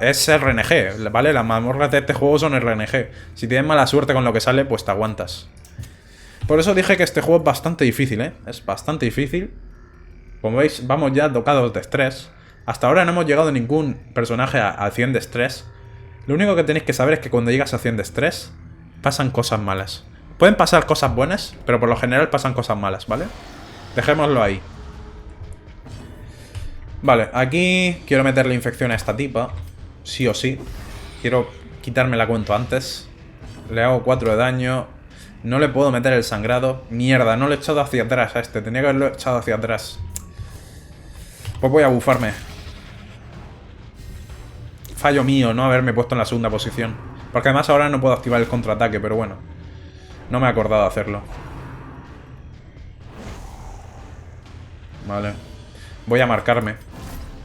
Speaker 1: Es RNG, ¿vale? Las mazmorras de este juego son RNG. Si tienes mala suerte con lo que sale, pues te aguantas. Por eso dije que este juego es bastante difícil, ¿eh? Es bastante difícil. Como veis, vamos ya tocados de estrés. Hasta ahora no hemos llegado ningún personaje a 100 de estrés. Lo único que tenéis que saber es que cuando llegas a 100 de estrés, pasan cosas malas. Pueden pasar cosas buenas, pero por lo general pasan cosas malas, ¿vale? Dejémoslo ahí. Vale, aquí quiero meterle infección a esta tipa. Sí o sí. Quiero quitármela cuanto antes. Le hago 4 de daño. No le puedo meter el sangrado. Mierda, no lo he echado hacia atrás a este. Tenía que haberlo echado hacia atrás. Pues voy a bufarme. Fallo mío, no haberme puesto en la segunda posición. Porque además ahora no puedo activar el contraataque, pero bueno. No me he acordado de hacerlo. Vale. Voy a marcarme.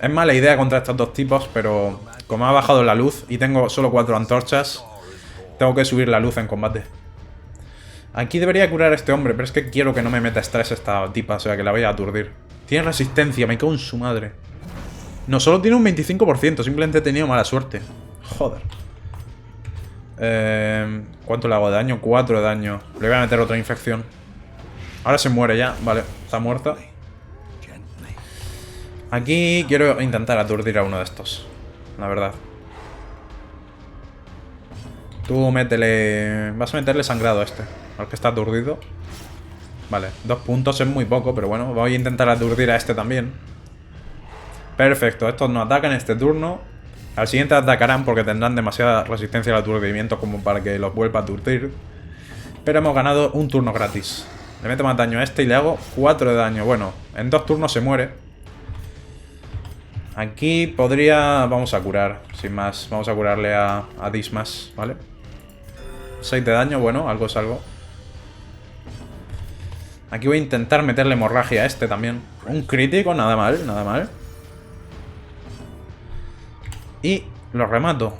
Speaker 1: Es mala idea contra estos dos tipos, pero como ha bajado la luz y tengo solo 4 antorchas, tengo que subir la luz en combate. Aquí debería curar a este hombre, pero es que quiero que no me meta estrés esta tipa, o sea que la voy a aturdir. Tiene resistencia, me cago en su madre. No, solo tiene un 25%, simplemente he tenido mala suerte. Joder. ¿Cuánto le hago de daño? 4 de daño. Le voy a meter otra infección. Ahora se muere ya, vale, está muerta. Aquí quiero intentar aturdir a uno de estos, la verdad. Tú métele... Vas a meterle sangrado a este, al que está aturdido. Vale, 2 puntos es muy poco, pero bueno, voy a intentar aturdir a este también. Perfecto, estos no atacan este turno. Al siguiente atacarán porque tendrán demasiada resistencia al aturdimiento como para que los vuelva a aturdir. Pero hemos ganado un turno gratis. Le meto más daño a este y le hago 4 de daño. Bueno, en 2 turnos se muere. Aquí podría... Vamos a curar, sin más. Vamos a curarle a Dismas, ¿vale? 6 de daño, bueno, algo es algo. Aquí voy a intentar meterle hemorragia a este también. Un crítico, nada mal, nada mal. Y lo remato.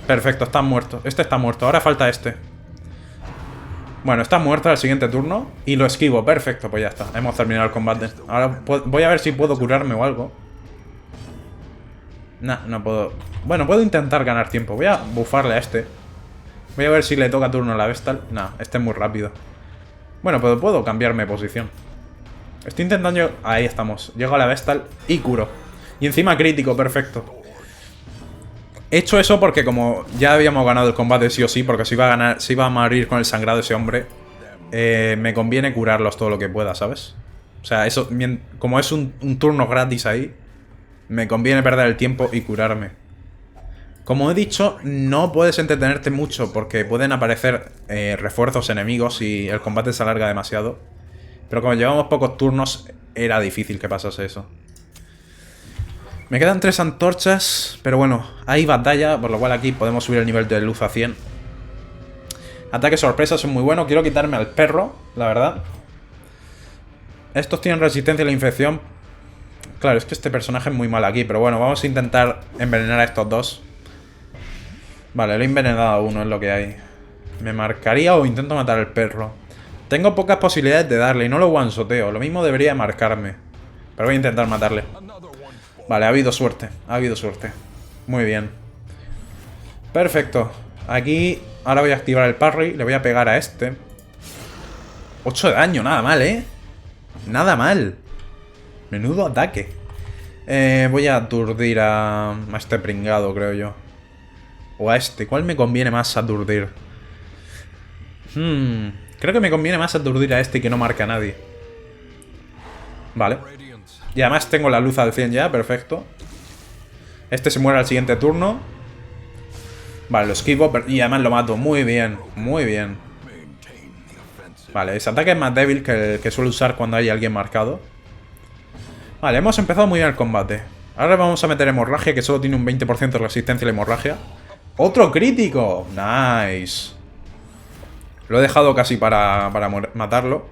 Speaker 1: Perfecto, está muerto. Este está muerto, ahora falta este. Bueno, está muerto al siguiente turno. Y lo esquivo, perfecto, pues ya está. Hemos terminado el combate. Ahora voy a ver si puedo curarme o algo. Nah, no puedo. Bueno, puedo intentar ganar tiempo. Voy a bufarle a este. Voy a ver si le toca turno a la Vestal. Nah, este es muy rápido. Bueno, pues puedo cambiarme de posición. Estoy intentando... Ahí estamos. Llego a la Vestal y curo. Y encima crítico, perfecto. He hecho eso porque como ya habíamos ganado el combate sí o sí, porque si iba a morir con el sangrado ese hombre, me conviene curarlos todo lo que pueda, ¿sabes? O sea, eso, como es un turno gratis ahí, me conviene perder el tiempo y curarme. Como he dicho, no puedes entretenerte mucho porque pueden aparecer refuerzos enemigos y el combate se alarga demasiado. Pero como llevamos pocos turnos, era difícil que pasase eso. Me quedan 3 antorchas, pero bueno, hay batalla, por lo cual aquí podemos subir el nivel de luz a 100. Ataque sorpresa son muy buenos. Quiero quitarme al perro, la verdad. Estos tienen resistencia a la infección. Claro, es que este personaje es muy mal aquí, pero bueno, vamos a intentar envenenar a estos dos. Vale, lo he envenenado a uno, es lo que hay. ¿Me marcaría o intento matar al perro? Tengo pocas posibilidades de darle y no lo one-shoteo. Lo mismo debería marcarme. Pero voy a intentar matarle. Vale, ha habido suerte. Ha habido suerte. Muy bien. Perfecto. Aquí, ahora voy a activar el parry. Le voy a pegar a este. 8 de daño, nada mal, ¿eh? Nada mal. Menudo ataque. Voy a aturdir a este pringado, creo yo. O a este. ¿Cuál me conviene más aturdir? Creo que me conviene más aturdir a este que no marca a nadie. Vale. Y además tengo la luz al 100 ya, perfecto. Este se muere al siguiente turno. Vale, lo esquivo y además lo mato. Muy bien, muy bien. Vale, ese ataque es más débil que el que suelo usar cuando hay alguien marcado. Vale, hemos empezado muy bien el combate. Ahora vamos a meter hemorragia, que solo tiene un 20% de resistencia a la hemorragia. ¡Otro crítico! Nice. Lo he dejado casi para matarlo.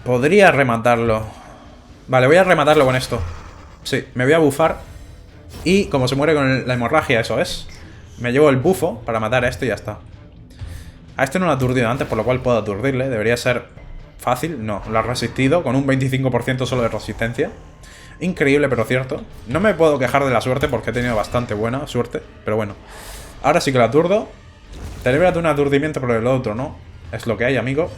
Speaker 1: Podría rematarlo. Vale, voy a rematarlo con esto. Sí, me voy a bufar. Y como se muere con la hemorragia, eso es. Me llevo el bufo para matar a este y ya está. A este no lo he aturdido antes, por lo cual puedo aturdirle. Debería ser fácil. No, lo ha resistido con un 25% solo de resistencia. Increíble, pero cierto. No me puedo quejar de la suerte porque he tenido bastante buena suerte. Pero bueno. Ahora sí que lo aturdo. Te libras de un aturdimiento, pero el otro no. Es lo que hay, amigo.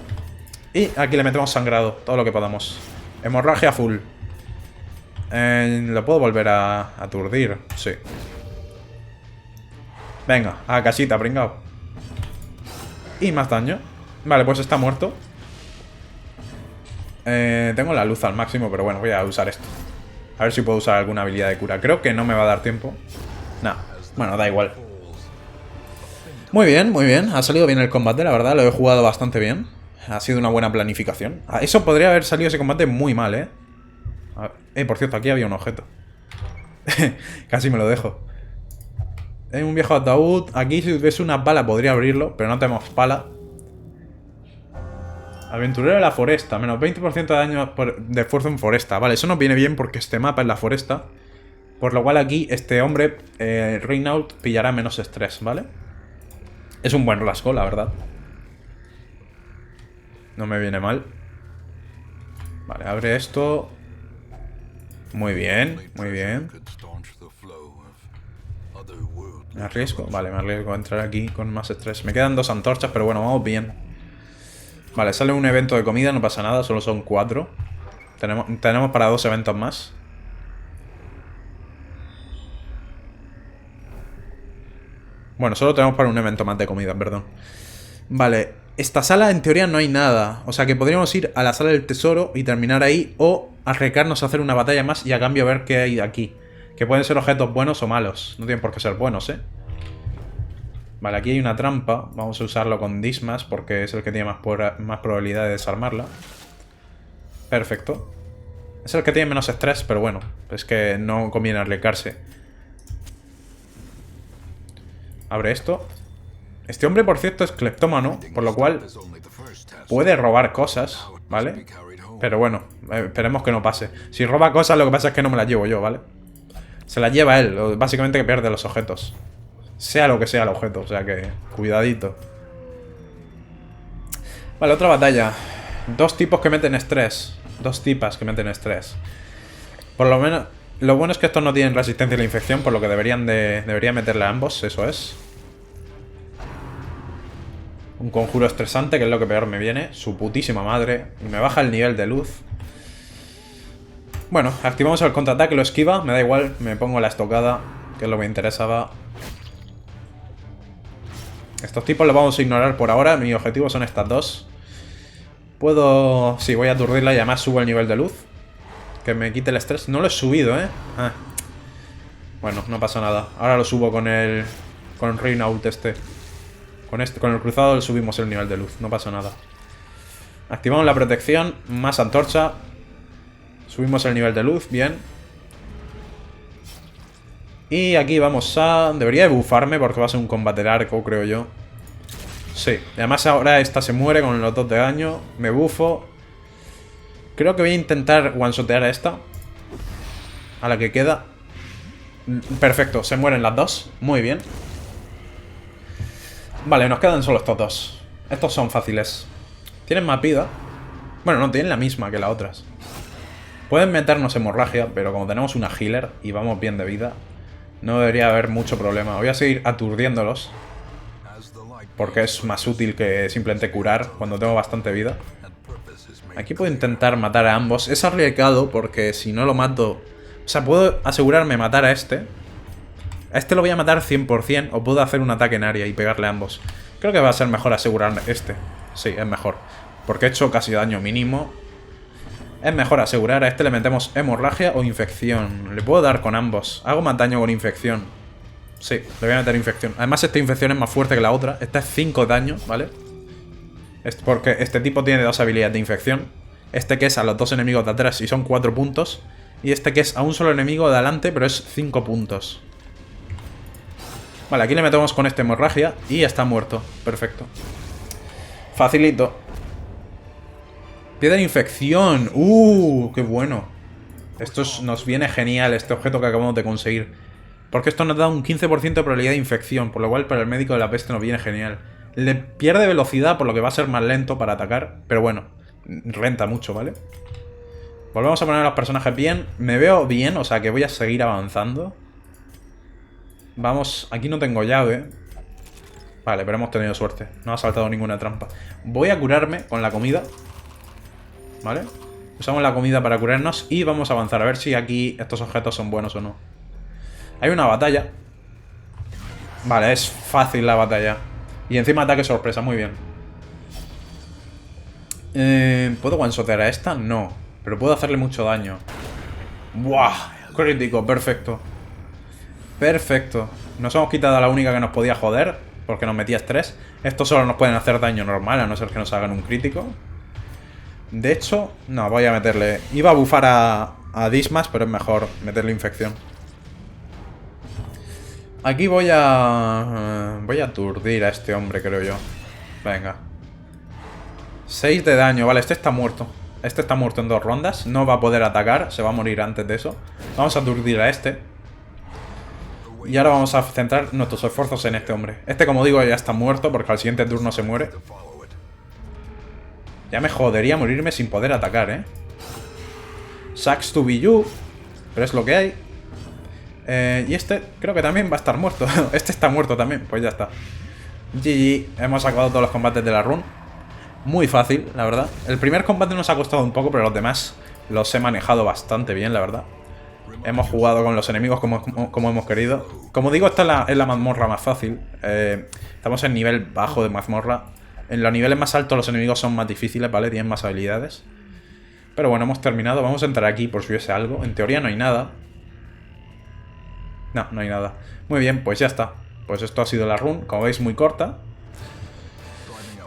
Speaker 1: Y aquí le metemos sangrado, todo lo que podamos. Hemorragia full. ¿Lo puedo volver a aturdir? Sí. Venga, a casita, pringao. Y más daño. Vale, pues está muerto. Tengo la luz al máximo, pero bueno, voy a usar esto. A ver si puedo usar alguna habilidad de cura. Creo que no me va a dar tiempo. Nah, bueno, da igual. Muy bien, muy bien. Ha salido bien el combate, la verdad. Lo he jugado bastante bien. Ha sido una buena planificación. Eso podría haber salido ese combate muy mal, ¿eh? Por cierto, aquí había un objeto. Casi me lo dejo. Hay un viejo ataúd. Aquí si hubiese una pala podría abrirlo, pero no tenemos pala. Aventurero de la foresta. Menos 20% de daño de esfuerzo en foresta. Vale, eso nos viene bien porque este mapa es la foresta. Por lo cual aquí este hombre, Reinault, pillará menos estrés, ¿vale? Es un buen rasgo, la verdad. No me viene mal. Vale, abre esto. Muy bien, muy bien. ¿Me arriesgo? Vale, me arriesgo a entrar aquí con más estrés. Me quedan 2 antorchas, pero bueno, vamos bien. Vale, sale un evento de comida, no pasa nada, solo son 4. Tenemos para 2 eventos más. Bueno, solo tenemos para un evento más de comida, perdón. Vale, esta sala en teoría no hay nada. O sea que podríamos ir a la sala del tesoro y terminar ahí. O arriesgarnos a hacer una batalla más y a cambio ver qué hay aquí. Que pueden ser objetos buenos o malos. No tienen por qué ser buenos, ¿eh? Vale, aquí hay una trampa. Vamos a usarlo con Dismas porque es el que tiene más probabilidad de desarmarla. Perfecto. Es el que tiene menos estrés, pero bueno. Es que no conviene arriesgarse. Abre esto. Este hombre, por cierto, es cleptómano, por lo cual puede robar cosas, ¿vale? Pero bueno, esperemos que no pase. Si roba cosas, lo que pasa es que no me las llevo yo, ¿vale? Se las lleva él, básicamente que pierde los objetos. Sea lo que sea el objeto, o sea que cuidadito. Vale, otra batalla. 2 tipos que meten estrés. 2 tipas que meten estrés. Por lo menos... Lo bueno es que estos no tienen resistencia a la infección, por lo que debería meterle a ambos, eso es. Un conjuro estresante, que es lo que peor me viene. Su putísima madre. Y me baja el nivel de luz. Bueno, activamos el contraataque, lo esquiva. Me da igual, me pongo la estocada, que es lo que me interesaba. Estos tipos los vamos a ignorar por ahora. Mi objetivo son estas 2. Puedo... Sí, voy a aturdirla y además subo el nivel de luz. Que me quite el estrés. No lo he subido, ¿eh? Ah. Bueno, no pasa nada. Ahora lo subo con el... Con el Reinault este. Con el cruzado le subimos el nivel de luz. No pasa nada. Activamos la protección. Más antorcha. Subimos el nivel de luz. Bien. Y aquí vamos a... Debería de bufarme porque va a ser un combate largo, creo yo. Sí. Además ahora esta se muere con los 2 de daño. Me bufo. Creo que voy a intentar one-shotear a esta. A la que queda. Perfecto, se mueren las 2. Muy bien. Vale, nos quedan solo estos 2. Estos son fáciles. Tienen más vida. Bueno, no, tienen la misma que las otras. Pueden meternos hemorragia, pero como tenemos una healer y vamos bien de vida, no debería haber mucho problema. Voy a seguir aturdiéndolos, porque es más útil que simplemente curar cuando tengo bastante vida. Aquí puedo intentar matar a ambos. Es arriesgado porque si no lo mato... O sea, puedo asegurarme matar a este. A este lo voy a matar 100%. O puedo hacer un ataque en área y pegarle a ambos. Creo que va a ser mejor asegurarme este. Sí, es mejor. Porque he hecho casi daño mínimo. Es mejor asegurar. A este le metemos hemorragia o infección. Le puedo dar con ambos. Hago más daño con infección. Sí, le voy a meter infección. Además esta infección es más fuerte que la otra. Esta es 5 daño, ¿vale? Porque este tipo tiene 2 habilidades de infección. Este que es a los 2 enemigos de atrás y son 4 puntos. Y este que es a un solo enemigo de adelante, pero es 5 puntos. Vale, aquí le metemos con esta hemorragia y está muerto. Perfecto. Facilito. Piedra de infección. ¡Qué bueno! Nos viene genial este objeto que acabamos de conseguir. Porque esto nos da un 15% de probabilidad de infección, por lo cual para el médico de la peste nos viene genial. Le pierde velocidad, por lo que va a ser más lento para atacar, pero bueno, renta mucho, ¿vale? Volvemos a poner a los personajes bien. Me veo bien, o sea que voy a seguir avanzando. Vamos, aquí no tengo llave. Vale, pero hemos tenido suerte. No ha saltado ninguna trampa. Voy a curarme con la comida. ¿Vale? Usamos la comida para curarnos y vamos a avanzar. A ver si aquí estos objetos son buenos o no. Hay una batalla. Vale, es fácil la batalla. Y encima ataque sorpresa, muy bien. ¿Puedo one-shotear a esta? No. Pero puedo hacerle mucho daño. ¡Buah! Crítico, perfecto. Perfecto. Nos hemos quitado a la única que nos podía joder, porque nos metía estrés. Estos solo nos pueden hacer daño normal, a no ser que nos hagan un crítico. De hecho, no, voy a meterle... Iba a bufar a Dismas, pero es mejor meterle infección. Aquí voy a aturdir a este hombre, creo yo. Venga. 6 de daño. Vale, este está muerto. Este está muerto en 2 rondas. No va a poder atacar. Se va a morir antes de eso. Vamos a aturdir a este. Y ahora vamos a centrar nuestros esfuerzos en este hombre. Este, como digo, ya está muerto porque al siguiente turno se muere. Ya me jodería morirme sin poder atacar, ¿eh? Sucks to be you. Pero es lo que hay. Y este creo que también va a estar muerto. Este está muerto también. Pues ya está. GG. Hemos acabado todos los combates de la run. Muy fácil, la verdad. El primer combate nos ha costado un poco, pero los demás los he manejado bastante bien, la verdad. Hemos jugado con los enemigos como hemos querido. Como digo, esta es la mazmorra más fácil. Estamos en nivel bajo de mazmorra. En los niveles más altos los enemigos son más difíciles, ¿vale? Tienen más habilidades. Pero bueno, hemos terminado. Vamos a entrar aquí por si hubiese algo. En teoría no hay nada. No, no hay nada. Muy bien, pues ya está. Pues esto ha sido la run. Como veis, muy corta.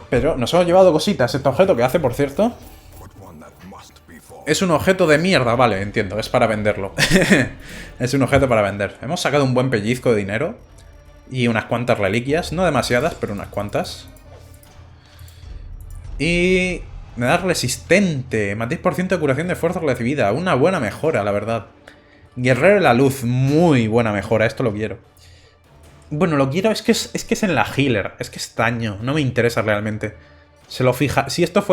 Speaker 1: Pero nos hemos llevado cositas. Este objeto que hace, por cierto... Es un objeto de mierda, vale, entiendo. Es para venderlo. Es un objeto para vender. Hemos sacado un buen pellizco de dinero. Y unas cuantas reliquias. No demasiadas, pero unas cuantas. Y... me da resistente. Más 10% de curación de fuerza recibida. Una buena mejora, la verdad. Guerrero de la luz. Muy buena mejora. Esto lo quiero. Bueno, lo quiero. Es que es en la healer. Es que es daño. No me interesa realmente. Se lo fija. Si esto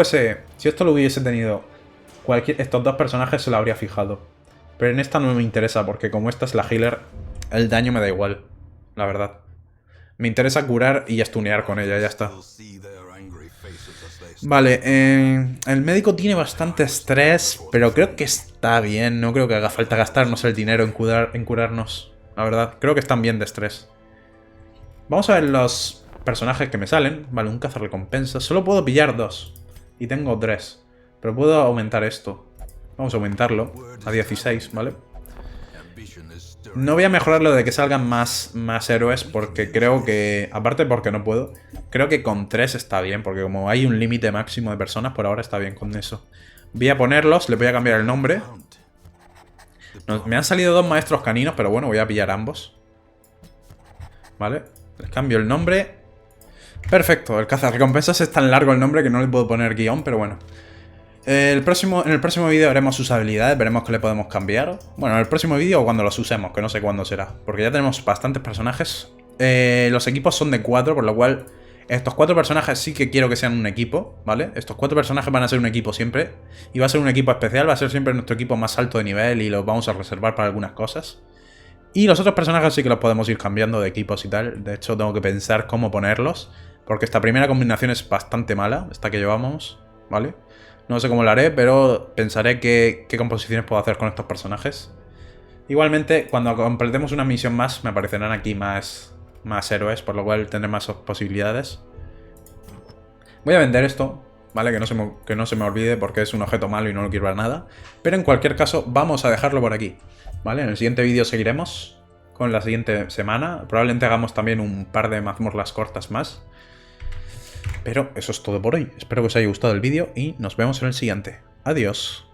Speaker 1: lo hubiese tenido estos dos personajes, se lo habría fijado. Pero en esta no me interesa. Porque como esta es la healer, el daño me da igual. La verdad. Me interesa curar y stunear con ella. Ya está. Vale, el médico tiene bastante estrés, pero creo que está bien. No creo que haga falta gastarnos el dinero en curarnos. La verdad, creo que están bien de estrés. Vamos a ver los personajes que me salen. Vale, un cazarrecompensas. Solo puedo pillar 2. Y tengo 3. Pero puedo aumentar esto. Vamos a aumentarlo a 16, ¿vale? No voy a mejorar lo de que salgan más héroes porque creo que... Aparte porque no puedo. Creo que con 3 está bien porque como hay un límite máximo de personas, por ahora está bien con eso. Voy a ponerlos, le voy a cambiar el nombre. Me han salido 2 maestros caninos, pero bueno, voy a pillar ambos. Vale, les cambio el nombre. Perfecto, el cazarrecompensas es tan largo el nombre que no le puedo poner guión, pero bueno. En el próximo vídeo veremos sus habilidades, veremos qué le podemos cambiar. Bueno, en el próximo vídeo o cuando los usemos, que no sé cuándo será. Porque ya tenemos bastantes personajes. Los equipos son de 4, por lo cual estos 4 personajes sí que quiero que sean un equipo, ¿vale? Estos 4 personajes van a ser un equipo siempre. Y va a ser un equipo especial, va a ser siempre nuestro equipo más alto de nivel y los vamos a reservar para algunas cosas. Y los otros personajes sí que los podemos ir cambiando de equipos y tal. De hecho, tengo que pensar cómo ponerlos. Porque esta primera combinación es bastante mala, esta que llevamos, ¿vale? No sé cómo lo haré, pero pensaré qué composiciones puedo hacer con estos personajes. Igualmente, cuando completemos una misión más, me aparecerán aquí más héroes, por lo cual tendré más posibilidades. Voy a vender esto, ¿vale? Que no se me olvide porque es un objeto malo y no lo quiero para nada. Pero en cualquier caso, vamos a dejarlo por aquí, ¿vale? En el siguiente vídeo seguiremos con la siguiente semana. Probablemente hagamos también un par de mazmorras cortas más. Pero eso es todo por hoy. Espero que os haya gustado el vídeo y nos vemos en el siguiente. Adiós.